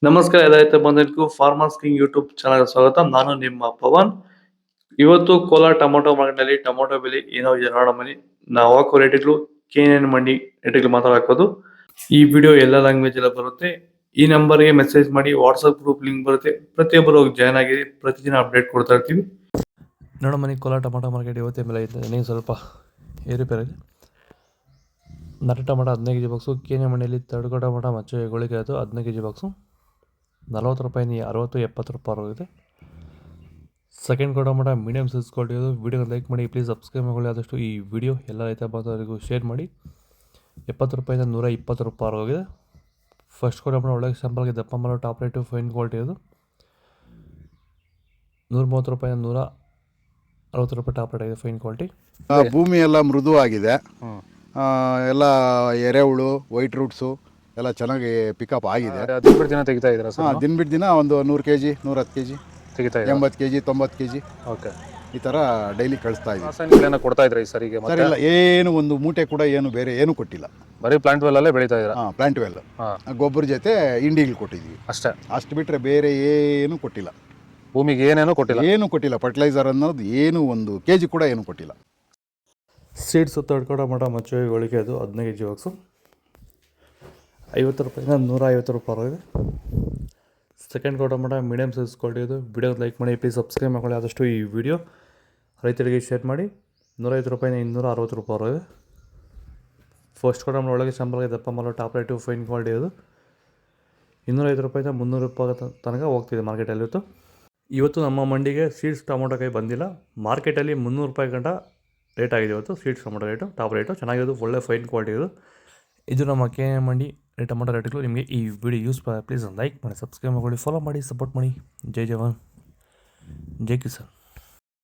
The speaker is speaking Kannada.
ನಮಸ್ಕಾರ ರೈತ ಬಂಧುಗಳಿಗೂ ಫಾರ್ಮರ್ಸ್ ಕಿಂಗ್ ಯೂಟ್ಯೂಬ್ ಚಾನಲ್ ಸ್ವಾಗತ. ನಾನು ನಿಮ್ಮ ಪವನ್. ಇವತ್ತು ಕೋಲಾರ ಟೊಮೊಟೊ ಮಾರ್ಕೆಟ್ನಲ್ಲಿ ಟೊಮೊಟೊ ಬೆಲೆ ಏನೋ ಇದೆ ನೋಡೋಣ ಬನ್ನಿ. ನಾವು ಹಾಕೋ ರೇಟ್ಗಳು KNN ಮಂಡಿ ರೇಟ್ಗಳು ಮಾತಾಡೋದು. ಈ ವಿಡಿಯೋ ಎಲ್ಲ ಲ್ಯಾಂಗ್ವೇಜ್ ಎಲ್ಲ ಬರುತ್ತೆ. ಈ ನಂಬರ್ಗೆ ಮೆಸೇಜ್ ಮಾಡಿ, ವಾಟ್ಸಪ್ ಗ್ರೂಪ್ ಲಿಂಕ್ ಬರುತ್ತೆ, ಪ್ರತಿಯೊಬ್ಬರು ಜಾಯ್ನ್ ಆಗಿ ಪ್ರತಿದಿನ ಅಪ್ಡೇಟ್ ಕೊಡ್ತಾ ಇರ್ತೀವಿ. ನೋಡೋಣ ಬನ್ನಿ, ಕೋಲಾರ ಟೊಮೊಟೊ ಮಾರ್ಕೆಟ್ ಇವತ್ತೇ ಮೇಲೆ ಐತೆ, ನೀವು ಸ್ವಲ್ಪ ಏರುಪೇರಾಗಿದೆ. ನಾಟಿ ಟೊಮೊಟೊ 15 kg ಬಾಕ್ಸು, KNN ಮಂಡಿಯಲ್ಲಿ ತಡ್ಕೋ ಟೊಮೊಟೊ ಮಚ್ಚೆ ಗೋಳಿಗೆ ಅದು 15 kg ಬಾಕ್ಸು 40 ರೂಪಾಯಿ 60-70 ರೂಪಾಯಿ ಆಗಿದೆ. Second tomato medium size quality ಅದು. ವಿಡಿಯೋ ಲೈಕ್ ಮಾಡಿ, ಪ್ಲೀಸ್ ಸಬ್ಸ್ಕ್ರೈಬ್ ಮಾಡಿ. ಆದಷ್ಟು ಈ ವಿಡಿಯೋ ಎಲ್ಲ ರೈತ ಬಾಂಧವರಿಗೂ ಶೇರ್ ಮಾಡಿ. 70 ರೂಪಾಯಿಂದ 120 ರೂಪಾಯಿ ಆಗಿದೆ. ಫಸ್ಟ್ ಟೊಮೊಟೊ ಒಳ್ಳೆ ಸ್ಯಾಂಪಲ್ಗೆ ದಪ್ಪ ಮಾಡೋ ಟಾಪ್ ರೇಟು ಫೈನ್ ಕ್ವಾಲಿಟಿ ಅದು. 130 ರೂಪಾಯಿಂದ 160 ರೂಪಾಯಿ ಟಾಪ್ ರೇಟ್ ಆಗಿದೆ, ಫೈನ್ ಕ್ವಾಲಿಟಿ. ಭೂಮಿ ಎಲ್ಲ ಮೃದುವಾಗಿದೆ, ಎಲ್ಲ ಎರೆಹುಳು, ವೈಟ್ ರೂಟ್ಸು ಎಲ್ಲ ಚೆನ್ನಾಗಿ ಪಿಕಪ್ ಆಗಿದೆ. ದಿನ ಬಿಟ್ಟು ದಿನ ತೆಗಿತಾ ಇದ್ದೀರಾ ಸರ್? ದಿನ ಬಿಟ್ಟು ದಿನ ಒಂದು 100 kg 110 kg ತೆಗಿತಾ ಇದ್ದೀರಾ? 80 kg 90 kg ಓಕೆ. ಈ ಥರ ಡೈಲಿ ಕಳಿಸ್ತಾ ಇದ್ದೀವಿ. ರಾಸಾಯನಿಕಗಳನ್ನ ಕೊಡ್ತಾ ಇದ್ರಾ ಈ ಸರಿಗೆ? ಸರ್ ಇಲ್ಲ, ಏನು ಒಂದು ಮೂಟೆ ಕೂಡ ಏನು ಬೇರೆ ಏನು ಕೊಟ್ಟಿಲ್ಲ. ಬರೀ ಪ್ಲಾಂಟ್ ವೆಲ್ ಅಲ್ಲೇ ಬೆಳೀತಾ ಇದ್ದೀರಾ? ಪ್ಲಾಂಟ್ ವೆಲ್ ಗೊಬ್ಬರ ಜೊತೆ ಇಂಡಿಗಳು ಕೊಟ್ಟಿದ್ವಿ ಅಷ್ಟೇ. ಅಷ್ಟು ಬಿಟ್ಟರೆ ಬೇರೆ ಏನು ಕೊಟ್ಟಿಲ್ಲ. ಭೂಮಿಗೆ ಏನೇನೋ ಕೊಟ್ಟಿಲ್ಲ? ಏನು ಕೊಟ್ಟಿಲ್ಲ. ಫರ್ಟಿಲೈಸರ್ ಅನ್ನೋದು ಏನು 1 kg ಕೂಡ ಏನು ಕೊಟ್ಟಿಲ್ಲ. ಸೀಡ್ಸ್ ತಡ್ಕೋ ಮಟ ಮಚ್ಚೆ ಗೋಳಿಗೆ ಅದು 15 kg ಬಾಕ್ಸು 50 ರೂಪಾಯಿಂದ 150 ರೂಪಾಯಿ ಆಗಿದೆ. Second tomato medium size quality ಅದು. ವಿಡಿಯೋ ಲೈಕ್ ಮಾಡಿ, ಪ್ಲೀಸ್ ಸಬ್ಸ್ಕ್ರೈಬ್ ಮಾಡಿ. ಆದಷ್ಟು ಈ ವಿಡಿಯೋ ರೈತರಿಗೆ ಶೇರ್ ಮಾಡಿ. 150 ರೂಪಾಯಿಂದ 260 ರೂಪಾಯಿ ಆಗಿದೆ. ಫಸ್ಟ್ ಟೊಮೊಟೊ ಒಳಗೆ ಸಂಬಳಗೆ ದಪ್ಪ ಮಾಡೋ ಟಾಪ್ ರೇಟು ಫೈನ್ ಕ್ವಾಲಿಟಿ ಅದು. 250 ರೂಪಾಯಿಂದ 300 ರೂಪಾಯಿ ತನಕ ಹೋಗ್ತಿದೆ ಮಾರ್ಕೆಟಲ್ಲಿ. ಇವತ್ತು ನಮ್ಮ ಮಂಡಿಗೆ ಸೀಡ್ಸ್ ಟೊಮೊಟೊ ಕೈ ಬಂದಿಲ್ಲ. ಮಾರ್ಕೆಟಲ್ಲಿ 300 ರೂಪಾಯಿ ಗಂಟ ರೇಟ್ ಆಗಿದೆ ಇವತ್ತು seeds tomato rate, top rate ಚೆನ್ನಾಗಿರೋದು, ಒಳ್ಳೆ ಫೈನ್ ಕ್ವಾಲಿಟಿ ಇದು ನಮ್ಮ KNN ಮಂಡಿ ಟೊಮೊಟೊ ರೇಟ್ಗಳು. ನಿಮಗೆ ಈ ವಿಡಿಯೋ ಯೂಸ್ ಪ್ಲೀಸ್ ಲೈಕ್ ಮಾಡಿ, ಸಬ್ಸ್ಕ್ರೈಬ್ ಮಾಡಿ, ಫಾಲೋ ಮಾಡಿ, ಸಪೋರ್ಟ್ ಮಾಡಿ. ಜೈ ಜವಾನ್, ಜೈ ಕಿಸಾನ್.